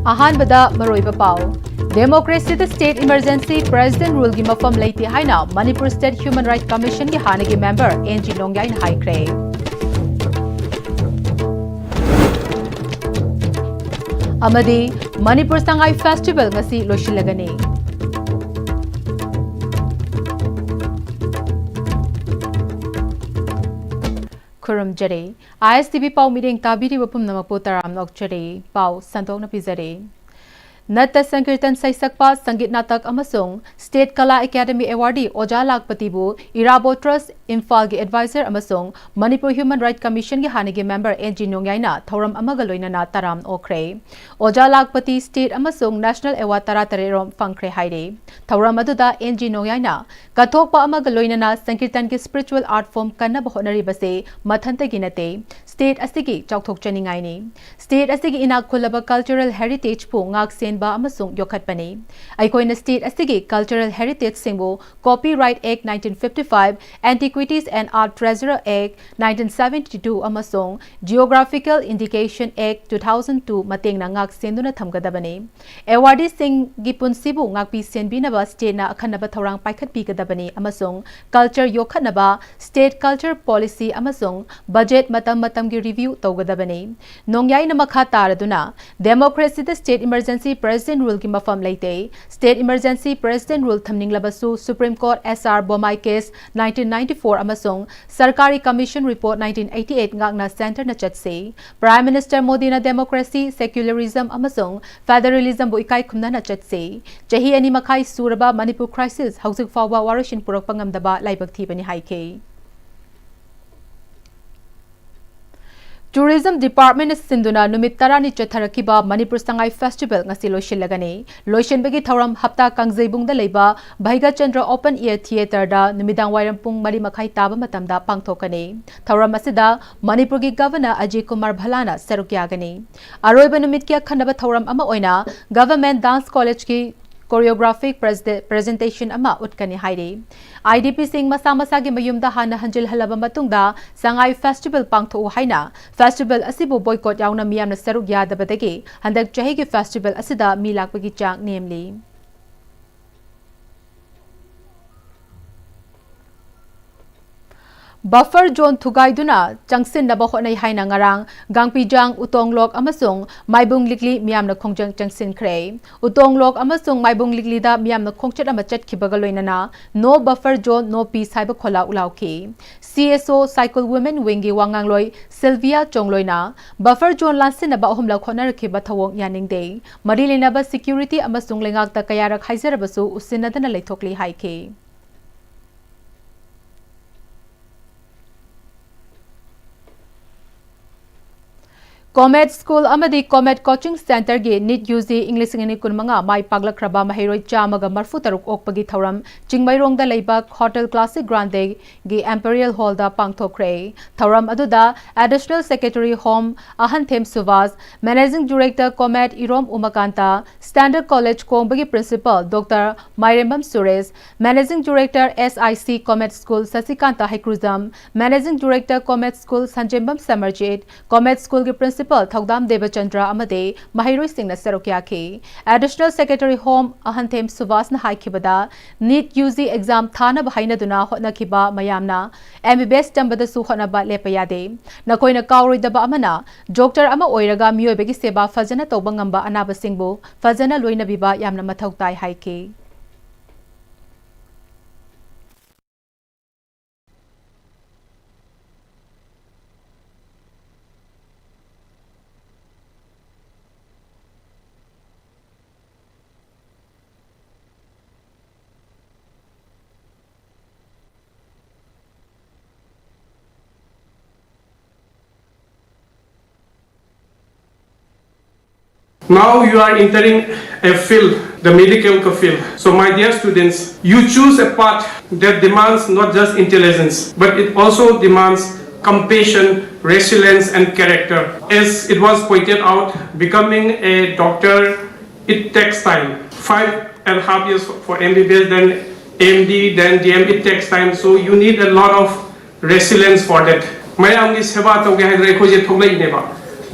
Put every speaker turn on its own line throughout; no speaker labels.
Ahanbada Maroiba Pau. Democracy the State Emergency President Rule gi mafam leiti haina Manipur State Human Rights Commission gi hanagi member NG Nongyai in High Cray. Amadi Manipur Sangai Festival ngasi loshilagani. Kurum Jare, ISTV Pau meeting Tabiri Wapum Namapotaram Nokchare, Pau, Santong Napizare. Nata Sankirtan Saisakpa, Sangit Natak Amasung, State Kala Academy Awardee Oja Lakpatibu, Irabo Trust, Imphal gi Advisor Amasung, Manipur Human Rights Commission gi Hanigi member NG Nongyaina, Thoram Amagaloina na Taram Okre. Oja Lakpati State Amasung National Award Taratarerom Funkre Haide. Thoram Aduda NG Nongyaina, Katokpa Amagaloina na Sankirtan gi Spiritual Art Form Kanna Bahonari Base, Mathanta Ginate, State Asigi Choktok Chaningaini. State Asigi Inak Kulaba Cultural Heritage Po Ngak Sen ba amasung yokhatpani aikoina state asigi cultural heritage singbo Copyright Act 1955 Antiquities and Art Treasurer Act 1972 amasung Geographical Indication Act 2002 mateng na ngak senduna thamgadabani awardee sing gi punsibu ngakpi senbinaba state na akhanaba thorang paikhatpi gadabani amasung culture yokhatnaba state culture policy amasung budget matam gi review tawgadabani nongyai na makha taraduna democracy the state emergency President Rule ki mafam leite State Emergency President Rule thamning labasu Supreme Court SR Bomai Case 1994 amasung Sarkari Commission Report 1988 ngakna center na chatse Prime Minister Modi na democracy secularism amasung federalism bu ikai khumna na chatse chahi ani makhai suraba Manipur crisis hauzik fawa warashin purak pangamdaba laibak thibani haike Tourism Department Sinduna Numit Tarani Chatharakiba Manipur Sangai Festival ngasi loshilagani loishenbegi thoram hapta kangzeibung da leiba Bhaiga Chandra Open Air Theatre da numidang wairam pung mari makhai taba matamda pangthokani thoram asida Manipur gi Governor Ajay Kumar Bhalana sarukyagani aroiba numit kya khanaba thoram ama oina Government Dance College ki choreographic presentation ama utkani haide IDP sing masa gi mayumda hana hanjil halaba matungda Sangai Festival pangtho haina festival asibu boycott yauna miyamna saruk yadabadagi handak chahi gi festival asida milakpagi chang namely Buffer zone thugaiduna changsin na bahonai haina ngarang gangpijang utonglok amasung maibung likli miyamna khongjang changsin kre utonglok amasung maibung likli da miyamna khongchat ama chatkibaga loinana no buffer zone no peace haiba khola ulauki CSO Cycle Women Wingi Wangangloi Sylvia Chongloina buffer zone lansin na ba ohumla khona rakhiba thawong yaningde marilina ba security amasung lengak ta kayarak haizarabasu usinadana leithokli haike Comet School amadi Comet Coaching Center gi NEET UG English ngani kunmanga mai paglakraba mahiroi chamaga marfu taruk okpagi thoram Chingmairong da leiba Hotel Classic Grande gi Imperial Hall da pangthokre thoram aduda Additional Secretary Home Ahanthem Suvas Managing Director Comet Irom Umakanta Standard College Kongbagi Principal Dr. Mairembam Suresh Managing Director SIC Comet School Sasikanta Haikruzam Managing Director Comet School Sanjembam Samarjit Comet School gi Principal Thaudam Devachandra Amade Mahiroi Singh na Sarokyaki Additional Secretary Home Ahanthem Suvas na haikibada NEET UG exam thana bahaina duna hotna kiba mayamna MBBS tambada su hotna ba lepayade nakoina kauroi daba amana doctor ama oiraga miyoibegi seba fajana tawba ngamba anaba singbu fajana loina biba yamna mathau tai haike
Now you are entering a field, the medical field. So my dear students, you choose a path that demands not just intelligence, but it also demands compassion, resilience and character. As it was pointed out, becoming a doctor, it takes time. 5.5 years for MBBS, then MD, then DM, it takes time. So you need a lot of resilience for that.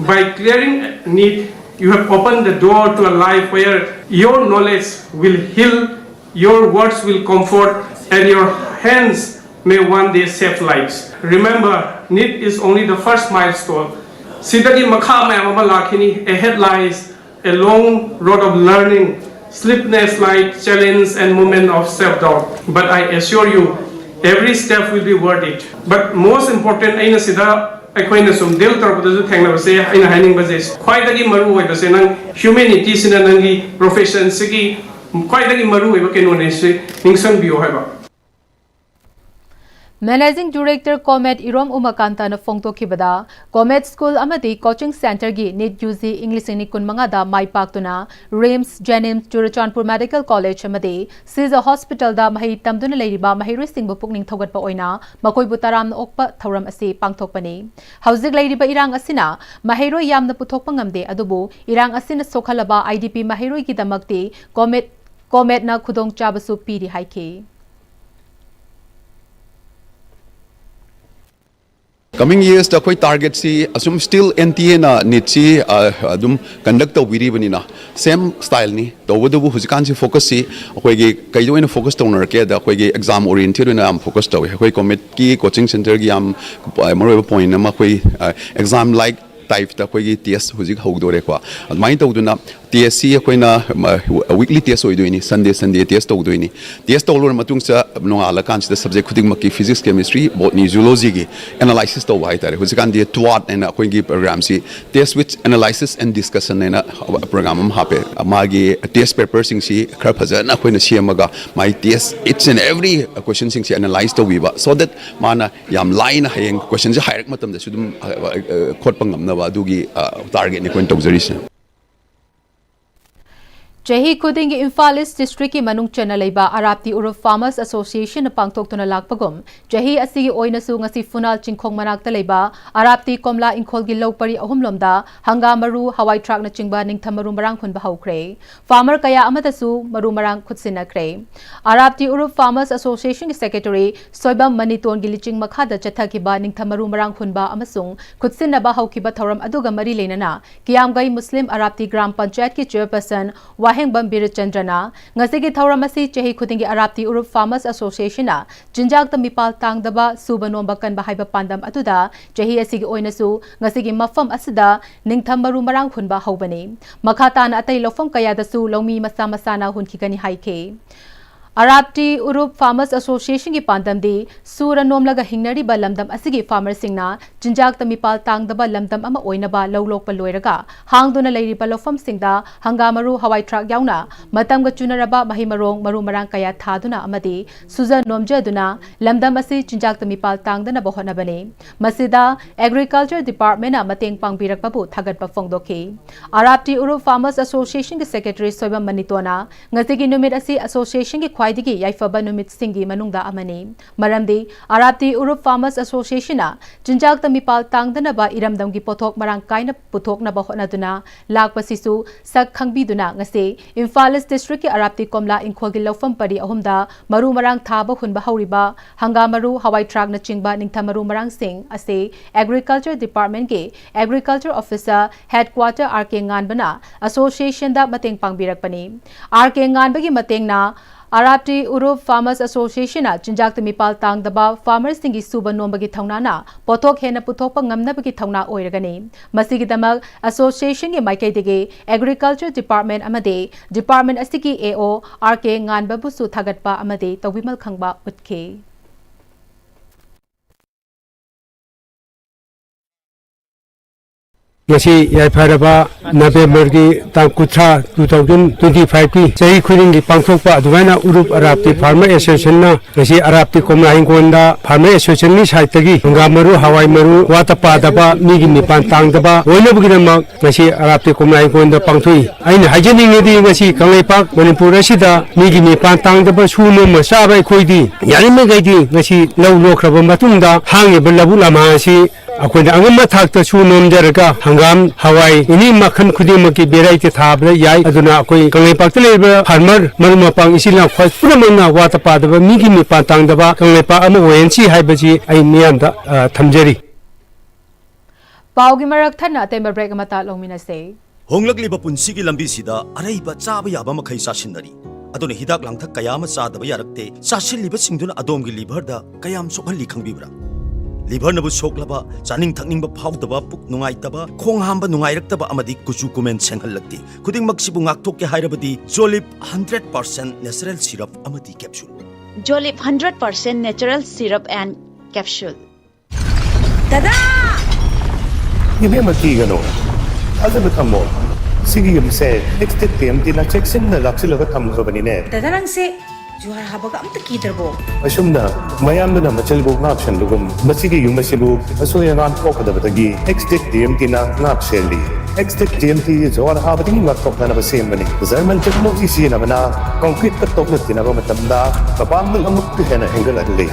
By clearing NEET You have opened the door to a life where your knowledge will heal, your words will comfort, and your hands may one day save lives. Remember, NEET is only the first milestone. Sidagi makha mayam ama lakhini, ahead lies a long road of learning, sleepless night, challenge, and moment of self-doubt. But I assure you, every step will be worth it. But most important, aina sida aikoina sum del tarapadasu thengna base aina haning base khwaidagi maru oi base nang humanity sina nangi profession sigi khwaidagi maru oi ba keno ne se ningsang bio haiba.
Managing Director Comet Irom Umakanta na Fongtokibada, Comet School Amadi Coaching Center gi NEET UG English ni kun mangada mai paktuna RIMS Jenims Churachandpur Medical College Amadi Caesar Hospital da mahi tamduna leiriba mahiroi singbu pukning thogatpa oina makoi butaram na okpa thoram asi pangthokpani. Hauzik leiriba irang asina mahiroi yamna puthokpa ngamde adubu irang asina sokhalaba IDP mahiroi gi damakti Comet na khudong chabasu piri haike.
Coming years, the target see assume still NTA na NEET adum conduct of bani na same style ni to wadu huzikan si focus si koi gi kaido ina focus to nar ke da koi gi exam oriented ina am focus to koi Comet ki coaching center gi am maro point na ma koi exam like type ta koi gi TS huzik hogdore kwa admai to duna TSC akoina weekly test oidoini Sunday test oidoini test olor matung sa no ala kan the subject khuding makki physics chemistry botany zoology gi analysis to wai tare huzikan dia twat and akoingi program si test which analysis and discussion na program am hape magi test paper sing si khar phajana akoina siamaga my test each and every question sing si analyze to wiba so that mana yam line hayeng question ja hairak matam da sudum khotpang ngamna ba dugi target ni koin tawjari
Chahi Kuding Imphal East District ki manung chana leiba Arapti Uruf Farmers Association na pangthoktuna lakpagum Chahi asigi oina su ngasi funal chingkhong manakta leiba Arapti Komla Ingkhol gi lopari ahumlomda hanga maru hawai truck na chingba ningtham maru marang khun bahaukhre farmer kaya amata su maru marang khutsinakre Arapti Uruf Farmers Association ki secretary Soibam Maniton gi liching makhada chathakiba ningtham maru marang khunba amasung khutsinna bahaukiba thoram aduga mari leinana Kiamgai Muslim Arapti Gram Panchayat ki chairperson Waheng Bambir Chandrana, Ngasigi Tauramasi, Chahi Kudingi Arapti Uruf Farmers Association, Jinjak the Mipal Tangdaba, Subanombakan Bahaiba Pandam Atuda, Chahi Asigi Oinasu, Ngasigi Mafam Asida, Ningtamaru Marang Hunba Hobani, Makatan Atay Lofam Kayadasu, Lomi Masamasana Hunkikani Haike. Arapti Uruf Farmers Association ki pandamdi Sura Nomlaga Hingnari ba lamdam asigi farmer singna Jinjak tamipal tangdaba lamdam ama oinaba lawlok pa loiraga hangduna leiriba lofam singda hangamaru hawai truck yauna matamga chunaraba mahimarong maru marang kaya thaduna amadi Suza Nomjaduna lamdam asi Jinjak tamipal tangdana bohona bane Masida Agriculture Department na mateng pangbirak babu thagat pa fongdoki Arapti Uruf Farmers Association ki Secretary Soiba Manitona ngasigi numit asi association ki Kwaidigi Yaifaba Numit Singi Manungda Amani Maramdi Arapti Uruf Farmers Association na Jinjak Tamipal Tangdana ba Iramdam gi pothok marang kaina puthok na bahona duna Lakpasisu Sak Khangbi duna ngase Imphal East District ki Arapti Komla Ingkhol gi lofam pari ahumda maru marang thaba hunba hauriba hangamaru hawai truck na chingba ningtha maru marang sing ase Agriculture Department ki Agriculture Officer Headquarter RK Nganbana Association da mateng pangbirakpani RK Nganba gi mateng na Arapti Uruf Farmers Association na Jinjak Tamipal Tangdaba Farmers Singi Suba Nombagi Thaunana Pothok Hena Puthokpa Ngamnabagi Thauna Oiragani Masigidamak Association ki Maikaidigi Agriculture Department amade Department asiki AO RK Nganbabu su thagatpa amade Tawimal Khangba utke
Ngasi Yaifaraba November ki Tangkutra 2025 ki Chahi Kuding ki pangthokpa adumaina Uruf Arapti Farmer Association na ngasi Arapti Komla Ingkonda Farmer Association ni saitagi ngamaru hawai maru watapa daba migi nipan tangdaba oinabuginamak ngasi Arapti Komla Ingkonda pangthui aina hajeningedi ngasi Kangleipak Manipur asida migi nipan tangdaba suno masaba ikhoidi yarime gaidi ngasi law lokraba matungda hangiba labu lama asi akoina angama thakta sunom jaraga hangam hawai ini makhan khudimaki variety thabla yai aduna akoi Kangleipak leba farmer marumapang isila khwai puramana watapa daba migi nipan tangdaba Kangleipak ama ONC haibaji ai miyamda thamjari
Paugi Marak Thana Temba Break Mata Longminase
Honglakliba punsigi lambisida araiba chaba yaba makhai sasinari adone hidak langthak kayama chadaba yarakte sasilliba singduna adomgi liver da kayam sokhalli khangbibra liver nabu soklaba chaning thakningba phawdaba puk nungaitaba khong hamba nungairaktaba amadi kuchu kumen senghallakti khuding maksibu ngakthokke hairabadi Jolip 100% natural syrup amadi capsule
Jolip 100% natural syrup and capsule Tada
Ibe makigano Azab thammo Sige yumse next Pm-Istv na checksin na laksilaga thamkhobani ne
Dadarang se juhar habaga amta kidarbo
Asumna mayamna na machalbo ngapshan lugum masigi yumasibu asoya ngan kokadabagi next Pm-Istv na ngapseli next Pm-Istv juhar habati ngaktok na basembani Zarmal technology sina mana concrete ka tokna tinaba matamda kapamul amuk hena hengaladli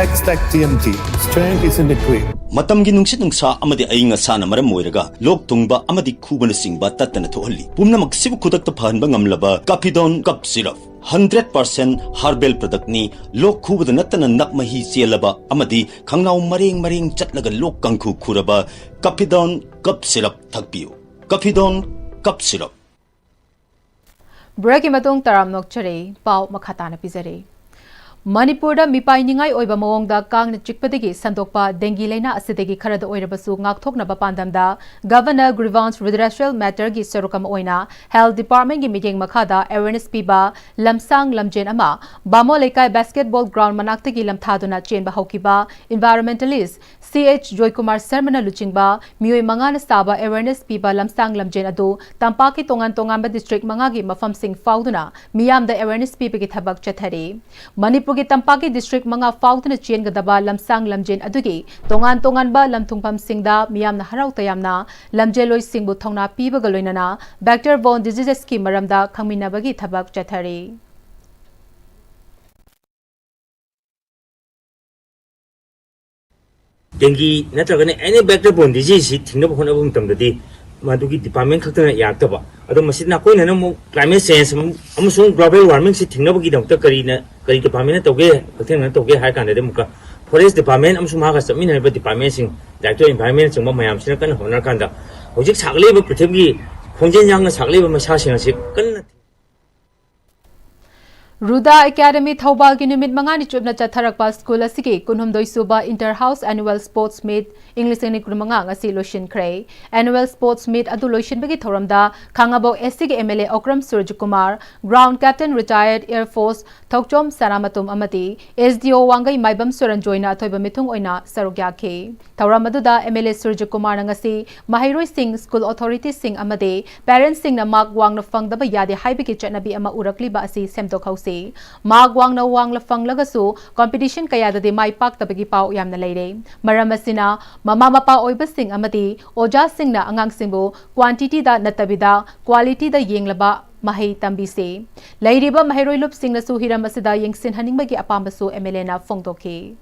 #Pm-Istv strength is in the quick
Matamgi nungsit nungsa amadi ainga sana maram moiraga lok tungba amadi khubana singba tatana thohalli pumna maksibu khudakta phanba ngamlaba Kapidon cup syrup 100% herbal product ni lok khubada natana nakmahi chelaba amadi khangnau mareng chatlaga lok kangkhu khuraba Kapidon cup syrup thakpiu Kapidon cup syrup
Break imatung taram nokchare pau makhatana pizare Manipur mipai ningai oiba mawongda kang na chikpadagi sandokpa dengue laina asidagi kharada oirabasu ngakthokna pandamda Governor Grievance Redressal Matter gi sarukam oina Health Department gi meeting makhada awareness piba lamsang lamjen ama bamo lekai basketball ground manaktagi lamthaduna chenba haukiba environmentalist CH Joy Kumar Sarmana luchingba mioi mangana saba awareness piba lamsang lamjen adu tampaki tongan district mangagi mafam sing fauduna miyamda awareness piba gi thabak chathari Manipur Tampaki district mga fautna chain gadaba lamsang lamjen adugi tongan ba lamthungpam singda miyamna harau tayamna lamjeloi singbu thongna piba galoinana vector-borne diseases ki maramda khangminabagi thabak chathari
Dengue natragane any vector-borne disease thingna bhona bum tamdadi madugi department khaktana yaktaba ado masina koina namu climate change amusung global warming si thingna bagi damta kari department toge thingna toge hai kan de muka forest department amusung ha ga samina ba department sing director environment sing mayam sina kan honar kan da hojik sagle ba prithvi khongjen yang na sagle ba masa sing asi kan
Ruda Academy Thobal ki numit mangani chubna chatharakpa school asigi kunhumdoi suba inter house annual sports meet English ni kurmanga ngasi lotion kray annual sports meet adu lotion bagi thoramda khangabo SC MLA Okram Surjakumar ground captain retired air force Thokchom Saramatum amati SDO wangai maibam suran joina thoiba mithung oina sarugya khe thoramaduda MLA Surjakumar ngasi Mahiroi Singh school authority sing amade parents sing na mark wangna fangdaba yade haibiki chanabi ama urakli ba asi semtok house Magwang na wangla fanglagasu competition kaya dadi mai pak tabagi pau yamna leire maramasina mama mapa oibasing amati oja sing na angang singbu quantity da natabida quality da yenglaba mahai tambise leiriba mahiroi lup sing na su hiram asida yengsin haningbagi apambasu MLA na phongdoke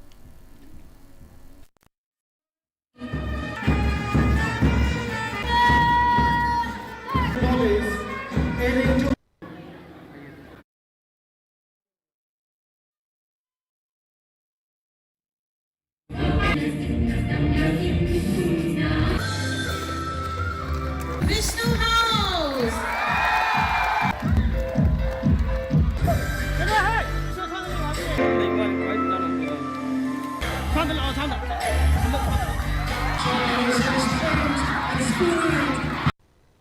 Vishnu House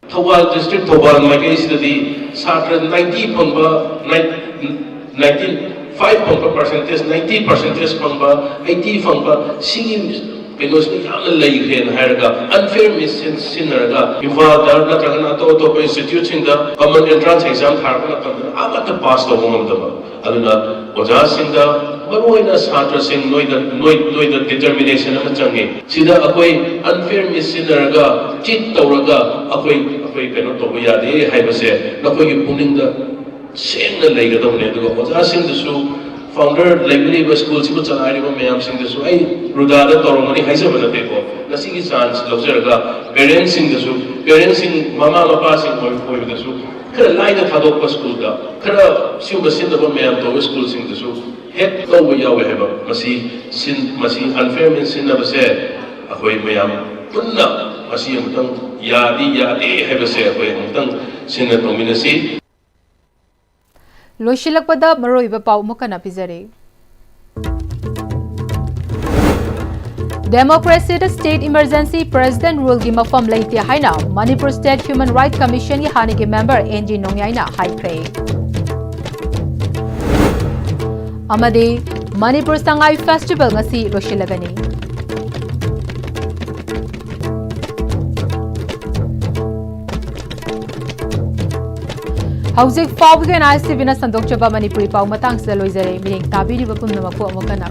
Thobal district Thobal Magaisidi Satra 90 Pumba 95% 90% Pumba 80 Pumba singing because we have a lay here unfair missineraga involved the institutes in the common entrance exam about the past of one of them. Aluna was in the Baroina Satra sing no the determination of the Changi. Sida Akoi unfair missineraga, cheat Toraga, Akoi cannot Toya de Hibase, Nakoi pulling the same the leg of the was asking the shoe. Founder library was school sibu chanai ba mayam sing de su ai rudada toromani haisa bana te ko nasi ki chance lobjeraga parents sing de su parents sing mama papa sing koi de su khara laina thadok pa school da khara siu basin da ba mayam to school sing de su het to we yawe heba masi unfair min sin na ba se akoi mayam punna
masi amtang yadi yadi hebase akoy amtang sinna tongminasi
loisilakpada maroiba pau mukana pizare Democracy the State Emergency President Rule gi mafam leite haina Manipur State Human Rights Commission gi hanigi member NG Nongyaina haikre amadi Manipur Sangai Festival ngasi loisilagani Hauzik Fawgen ISTV na sandok chaba Manipuri pau matang sa loizare miring tabiri bapum namakpo amokana